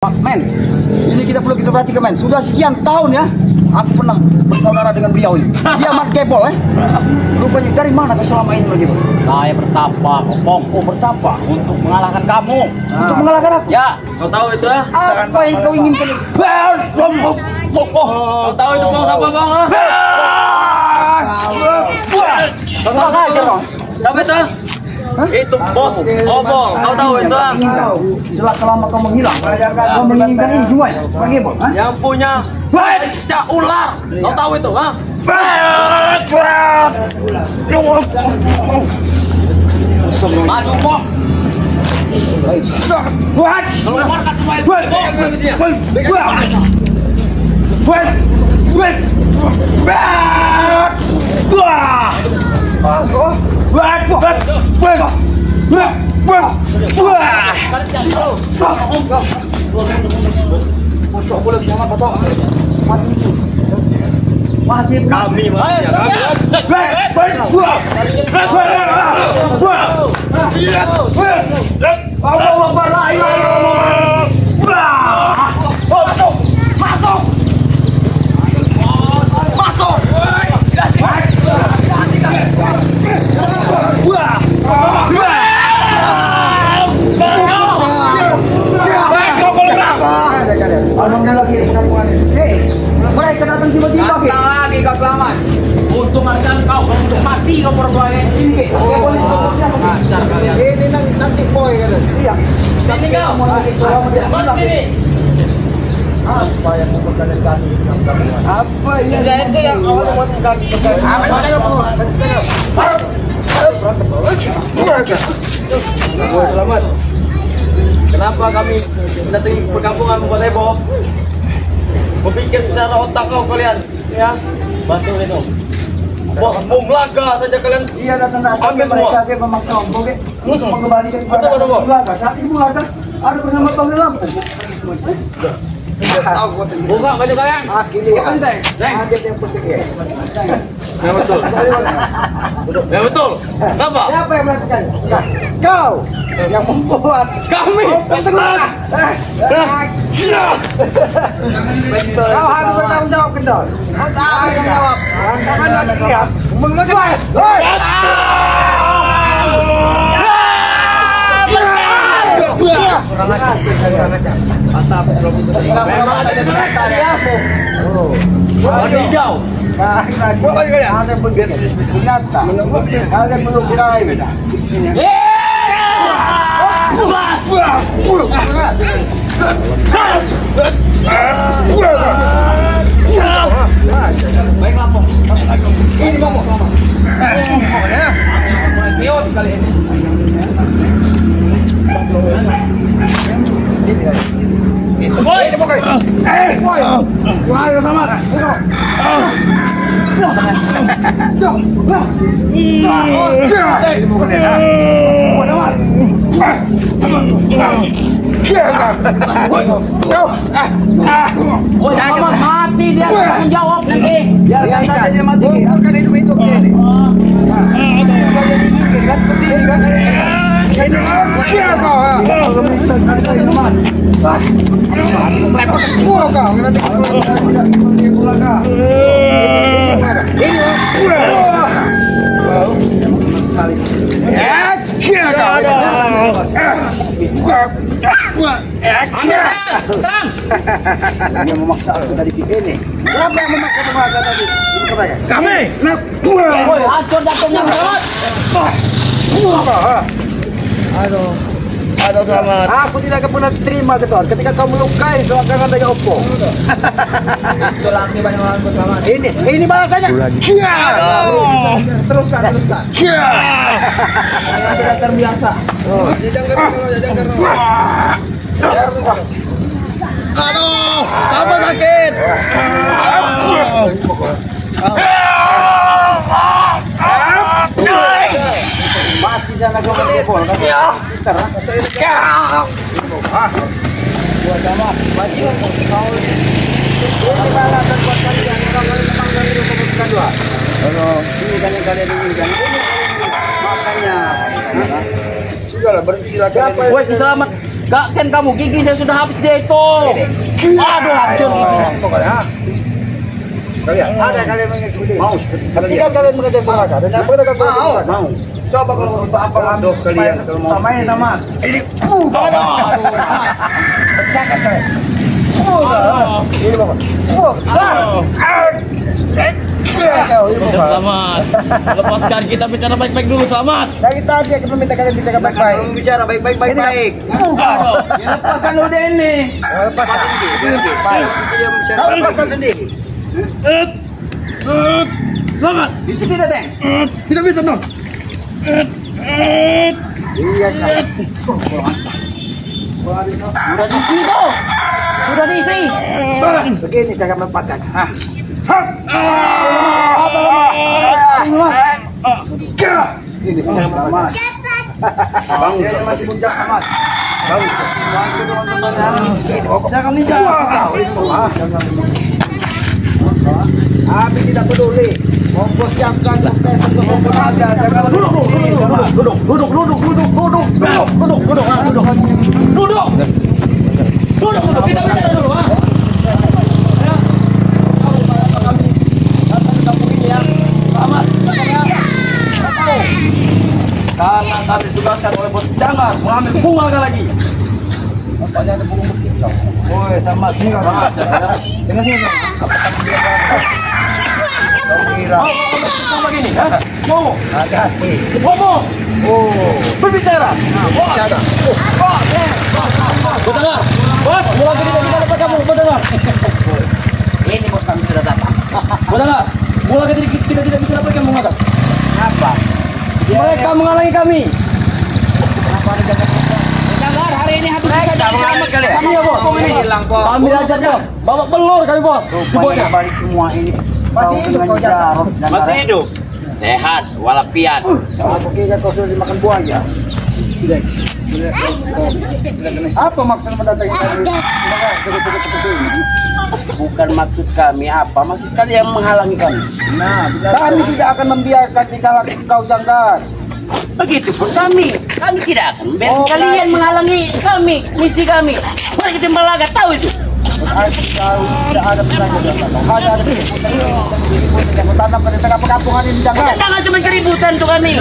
Men, ini kita perhatikan men. Sudah sekian tahun ya, aku pernah bersaudara dengan beliau ini. Dia mat kebol Rupanya dari mana kau selama ini begitu? Saya bertapa, Kopong. Oh bertapa Untuk mengalahkan kamu. untuk mengalahkan aku. Ya. Kau tahu itu ya? Apa yang kau inginkan? Kau tahu itu bang apa bang? Kurang ajar kau. Apa itu? Itu bos obol. Kau tahu itu? Setelah lama kau menghilang, kau menginginkan ini semua ya? Bagaimana? Yang punya cak ular. Kau tahu itu? Ha? Maju, Pong. Keluarkan semua itu. Masuk boleh bersama kau mati itu. Mati Kami alhamdulillah mereka datang tiba-tiba. lagi kau selamat. Untung ada kau, untuk mati kau berbuaya. Ini nang cik boy kata. Iya. Sini kau. Mana sini? Apa yang memperkalian kami dengan kami? Apa yang itu yang awal membuat selamat. Kenapa kami mendatangi perkampungan membuat heboh? Berpikir secara otak kalian, ya? Bantu itu. Bos, mau melaga saja kalian. Iya datang Ambil semua. mereka memaksa untuk mengembalikan kepada Betul. keluarga. Saat ini ada bersama Bang Lampung. Buka baju kalian. Akhirnya ada yang penting ya. Ya betul. Ya betul. Kenapa? Siapa yang melakukan? Kau yang membuat Kami. kau harus bertanggung jawab kendor. Kau tahu yang jawab. Kapan nanti lihat mengelakukan. Mantap. Hijau. Ada bernyata. Ada melukai beda. Baiklah, Pong. Ini Pong. Mulai serius kali ini. Ini pokoknya. Wah, sama. Oh, jangan mati dia tanggung jawab nanti. Biarkan saja dia mati. Bukan hidup dia ini. Kan seperti ini kan. Ini dia memaksa aku tadi ini. Siapa yang memaksa tenaga tadi? Ini katanya. Kami. Woi, hancur jatuhnya berat. Aduh selamat. Aku tidak akan pernah terima kedor ketika kau melukai selangkangan dari Oppo. Itulah banyak orang bersama. Ini bahasanya. Teruskan. Sudah terbiasa. Jajang keruh. Aduh, tambah sakit. Mati sana kau menepol. Pintar. Gua sama. Bajingan kau. Ini balasan buat kalian. Kalau memang dari keputusan dua. Ini kan yang kalian inginkan. Makanya. Sudahlah berhenti. Siapa? Woi, selamat. Gak sen kamu, gigi saya sudah habis dia itu. Aduh, hancur giginya. Kalian ada kalian mengikuti? Mau. Ketika kalian mengejar neraka dan yang benar kalian neraka. Mau. Coba kalau bisa apa untuk kalian sama ini sama. Ini pecahkan kalian. Ini bapak. Selamat. Lepaskan, kita bicara baik-baik dulu, selamat. Dari tadi aku meminta kalian bicara baik-baik. Kamu bicara baik-baik. Lepaskan udah ini. Lepaskan sendiri. Baik. Kau lepaskan sendiri. Selamat. Bisa tidak, Teng? Tidak bisa, no. Iya, Sudah diisi tuh. Sudah diisi. begini cara melepaskan. Ini sama. Bang, dia masih puncak amat. Bang, jangan minta. Abi tidak peduli. Ongkos siapkan sampai sebelum ada. Jangan duduk. Kita bicara dulu, ha. Karena kami tugaskan oleh bos, jangan mengambil bunga lagi. Apanya ada bunga begitu? Woi, sama sini kau. Dengan sini. Kau kira? Mau begini, ha? Mau? Hati-hati. Ngomong. Oh, Berbicara. bicara. Berdengar. Bos, mulai dari kita dapat kamu berdengar. Ini bos kami sudah datang. Berdengar. Mulai dari kita tidak bisa dapat kamu mengatakan. Apa? Mereka menghalangi kami. Kenapa ada jaga? Jangan hari ini habis saja. Kami ya, bos. Hilang, bos. Kami ajar, bos. Babak belur kami, bos. Rupanya balik semua ini. Masih hidup kau Jarod. Masih hidup. Sehat walafiat. Aku kira kau sudah dimakan buaya. Tidak. Apa maksud mendatangi kami? Bukan maksud kami apa, maksud kalian menghalangi kami. Nah, kami tidak akan membiarkan dikala kau jangkar. Begitupun kami tidak akan membiarkan kalian menghalangi kami, misi kami. Mereka Timbalaga tahu itu. Tidak ada penanya jangkar. Hanya ada keributan yang tanam pada tengah perkampungan ini jangkar. Jangan cuma keributan tuh kami.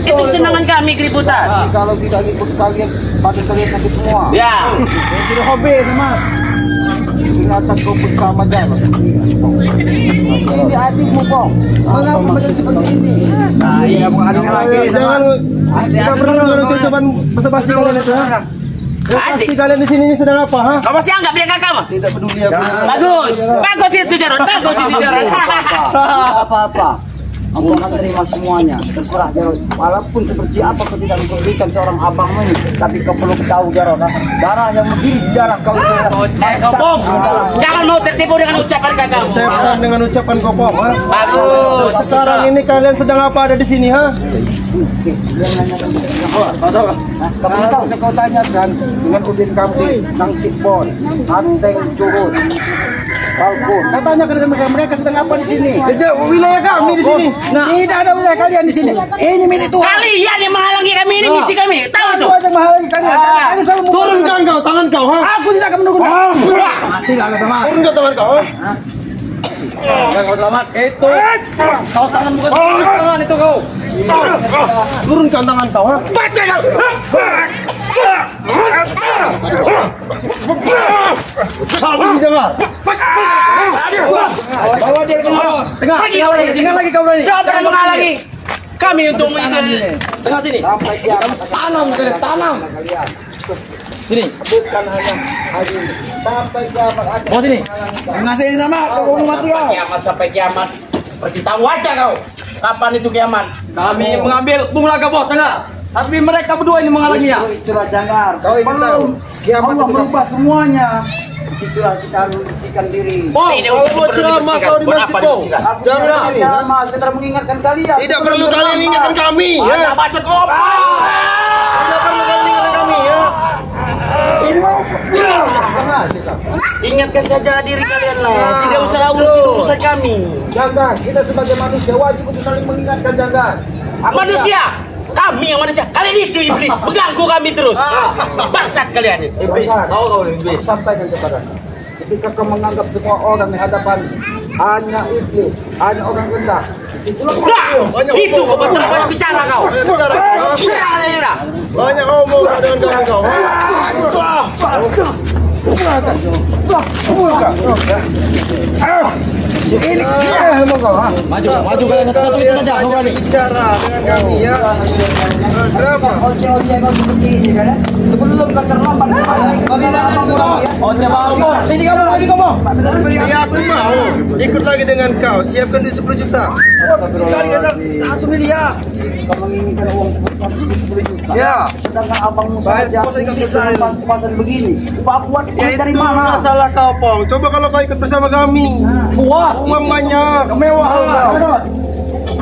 Itu kesenangan kami keributan. Kalau tidak ikut kalian, patut kalian sakit semua. Ya. Sudah hobi sama. Ingatan kau bersama Jarod. Ini adikmu, Pong. Mengapa menjadi seperti ini? Iya, menghadang lagi. Jangan tidak perlu mencoba basa-basi kalian itu, ha? Pasti kalian di sini sedang apa, ha? Kamu masih anggap dia kakak mah? Tidak peduli apa. Bagus, bagus itu Jarod, bagus itu Jarod. Apa-apa. Aku akan terima semuanya. Terserah Jarod. Walaupun seperti apa kau tidak memberikan seorang abang ini, tapi kau perlu tahu Jarod. Darah yang mendidih di darah kau itu. Jangan mau tertipu dengan ucapan kakak. Setan dengan ucapan kopong, ha? Bagus. Sekarang ini kalian sedang apa ada di sini, ha? Tapi kau tanyakan dengan Udin Kampi, Kang Cikbon, Anteng Curut, Balkon. Kau tanyakan dengan mereka sedang apa di sini? Wilayah kami di sini. Nah, tidak ada wilayah kalian di sini. Ini milik Tuhan. Kalian yang menghalangi kami ini misi kami. Tahu Aku tuh. aja menghalangi kalian. Kalian selalu Turunkan kau tangan kau, ha? Aku tidak akan menunggu. Mati lah sama. Turunkan tangan kau, ha? Kau selamat. Itu. Kau tangan bukan tangan itu kau. Turunkan tangan kau, ha? Baca kau. Kamu bisa nggak? Bawa dia ke bos. Tengah lagi kau berani. Jangan menghalangi kami untuk mengikuti. Tengah sini. Sampai dia Tanam kalian, tanam. kalian. Sini. Bukan hanya hari ini. Sampai kiamat aja. Oh sini. Ngasih ini sama. Kau mati kau. Kiamat sampai kiamat. Seperti tahu aja kau. Kapan itu kiamat? Kami mengambil Bunglaga, bos, tengah. Tapi mereka berdua ini menghalanginya. Itulah jangan. Kau ini tahu. Kiamat itu merubah semuanya. Disitulah kita harus bersihkan diri. Oh, Tidak kau usah buat perlu ceramah dibersihkan. kau di Buat masjid, apa kau. dibersihkan? Aku tidak ceramah, sekedar mengingatkan kalian. Tidak perlu kalian ingatkan kami, ya. Ada bacot apa? Tidak perlu kalian ingatkan kami, ya. Ini mau. Ingatkan saja diri kalian lah. Tidak usah urusan kami. Jangan, kita sebagai manusia wajib untuk saling mengingatkan jangan. Manusia. Kami yang manusia, kalian itu iblis, mengganggu kami terus. Bangsat kalian. Iblis, tahu kau iblis. Aku sampaikan kepada ketika kau menganggap semua orang di hadapan hanya iblis, hanya orang rendah. Itulah Itu kau banyak bicara kau. Banyak kau ngomong dengan kami kau. Ini maju kalian satu itu saja kau berani bicara dengan kami ya. Kenapa? Oceh-oceh kau seperti ini kan? Sebelum kau terlambat kau tidak apa mau ya? Oceh mau. Sini kamu lagi kamu. Tak bisa beli Ya aku mau ikut lagi dengan kau. Siapkan duit 10 juta. sekali ada 1 miliar. Kau menginginkan uang 10 juta. Ya. Sedangkan abangmu Baik, saja kau saya nggak bisa ini. pas pasan begini. Upah kuat Ya dari itu mana? masalah kau, Pong. Coba kalau kau ikut bersama kami. Puas. Uang banyak, mewah.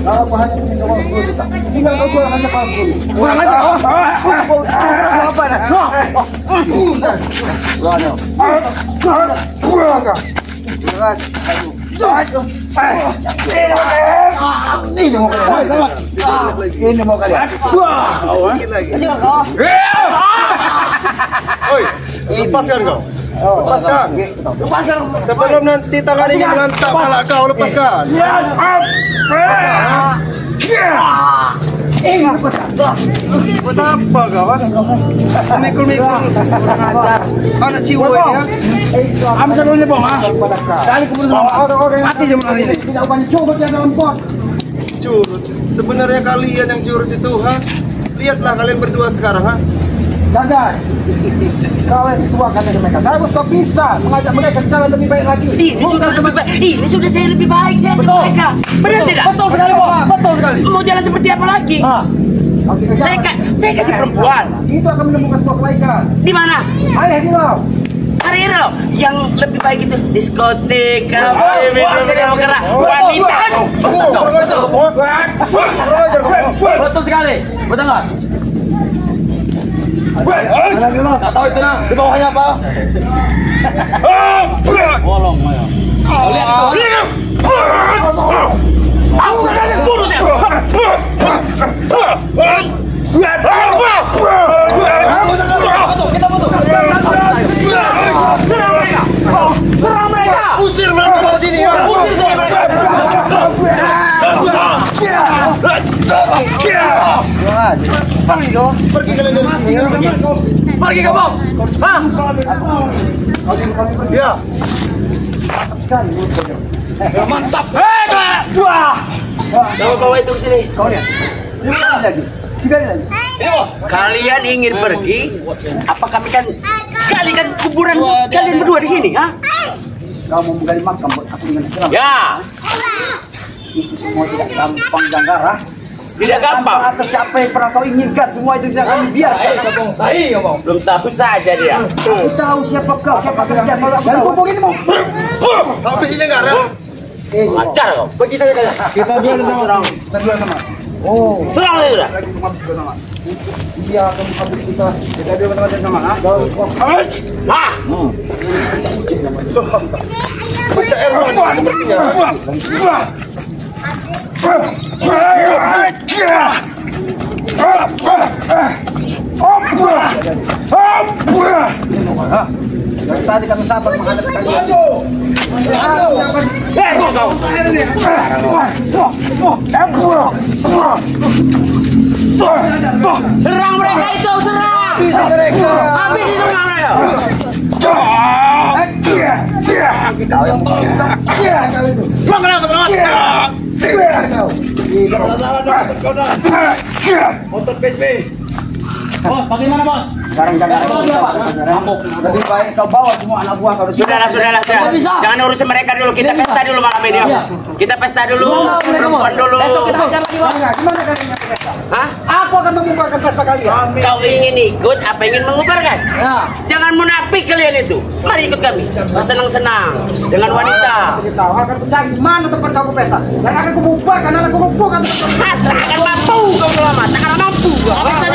Kalau kau hanya minta uang 10 juta, tinggal kau jual hanya palsu. Kurang aja. Kau apa nak? Ini mau kalian. Ini mau kalian. Sedikit lagi. Oi, lepaskan kau. Lepaskan. Sebelum nanti tangan ini mengantak kepala kau, lepaskan. Buat apa kau? Mikul-mikul. Anak ciwo ini ya. Ambil satu ini bang, kali kemudian orang mati zaman ini. Tidak banyak coba dia dalam pot. Curut. Sebenarnya kalian yang curut itu, ha? Lihatlah kalian berdua sekarang, ha? Jangan. Kalian dituakan dengan mereka. Saya harus bisa mengajak mereka ke jalan lebih baik lagi. Ini sudah lebih baik. Ini sudah saya lebih baik saya ajak mereka. Benar tidak? Betul sekali, Bos. Betul sekali. Mau jalan seperti apa lagi? Saya kasih perempuan. Itu akan menemukan sebuah kebaikan. Di mana? Ayo hilang. Hari ini loh, yang lebih baik itu diskotek, minum kerak, wanita. Betul sekali. Betul nggak? Tak tahu itu nah. Di bawahnya apa? Aku nggak kasih bunuh saya. Kita butuh. Serang mereka. Serang mereka. Usir mereka dari sini. Usir saya mereka. Pergi kau. Pergi kalian dari sini. Pergi kamu. Hah? Ya. Mantap. Wah. Coba bawa itu ke sini. Kau lihat. Sekali lagi. Sekali lagi. Ini bos. Kalian ingin pergi? Apa kami kan gali kan kuburan kalian berdua di sini, ha? Kau mau menggali makam buat aku dengan Islam. Ya, Itu semua tidak gampang Janggara. tidak gampang. Atas siapa yang pernah kau inginkan semua itu tidak kami biarkan. Tahi kamu. Belum tahu saja dia. Aku tahu siapa kau, siapa kerja kau. Dan kumpul ini mau. Habis ini Janggara. Acar kau. Pergi saja kalian. Kita dua sama. Kita dua sama. Oh. Serang saya sudah. Lagi cuma habis sama. Dia akan habis kita. Kita dua sama sama. Ah. Ah, Baca Erwan sepertinya. Dari tadi kami sabar menghadapi kalian. serang mereka itu, serang. Habisi serang mereka. Lo kenapa selamat? Motor PSP. Bos, bagaimana bos? Sekarang jangan lebih baik kau bawa semua anak buah kau. Sudahlah. Jangan urusin mereka dulu. Kita pesta dulu malam ini. Kita pesta dulu. Perempuan dulu. Besok kita pacar lagi bos. Gimana kalian pesta? Hah? Aku akan mengubarkan pesta kalian. Kau ingin ikut apa ingin mengubarkan? Ya. Jangan munafik kalian itu. Mari ikut kami. Bersenang-senang dengan wanita. Kita tahu akan mencari mana tempat kamu pesta dan akan kububarkan, akan kububarkan tempat kamu. Tak akan mampu kau selamat. Tak akan mampu. Pesta